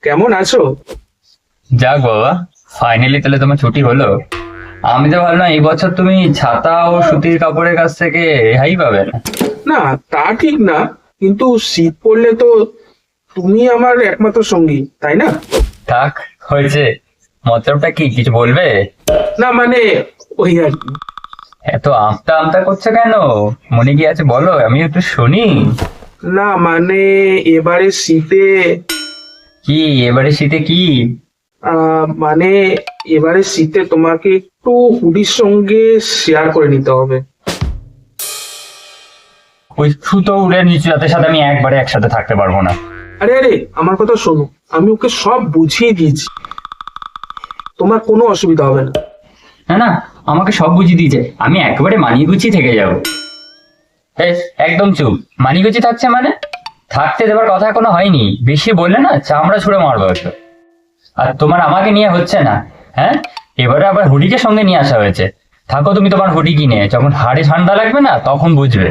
কেমন আছো? যাক বাবা, ফাইনালি তাহলে তোমার ছুটি হলো। আমি তো ভাবলাম এই বছর তুমি ছাতা ও সুতির কাপড়ের কাছ থেকে রেহাই পাবে না। না, তা ঠিক না, কিন্তু শীত পড়লে তো তুমি আমার একমাত্র সঙ্গী, তাই না? থাক, হয়েছে। মতলবটা কি, কিছু বলবে? না মানে ওই আর কি। এত আমতা আমতা করছো কেন? মনে কি আছে বলো, আমি একটু শুনি। না মানে এবারে শীতে কি এবারে শীতে কি? মানে এবারে শীতে তোমাকে একটু হুডির সঙ্গে শেয়ার করে নিতে হবে। ওই সুতো উড়ে নিচু রাতের সাথে আমি একবারে একসাথে থাকতে পারবো না। আরে আরে, আমার কথা শোনো, আমি ওকে সব বুঝিয়ে দিয়েছি, তোমার কোনো অসুবিধা হবে না। না না, আমাকে সব বুঝিয়ে দিয়েছে, আমি একেবারে মানিয়ে গুছিয়ে থেকে যাবো। একদম চুপ। মানিয়ে গুছিয়ে থাকছে মানে? থাকতে দেবার কথা এখনো হয়নি, বেশি বললে না চামড়া ছুঁড়ে মারবো একটু। আর তোমার আমাকে নিয়ে হচ্ছে না? হ্যাঁ, এবারে আবার হুডিকে সঙ্গে নিয়ে আসা হয়েছে। থাকো তুমি তোমার হুডি কিনে, যখন হাড়ে ঠান্ডা লাগবে না তখন বুঝবে।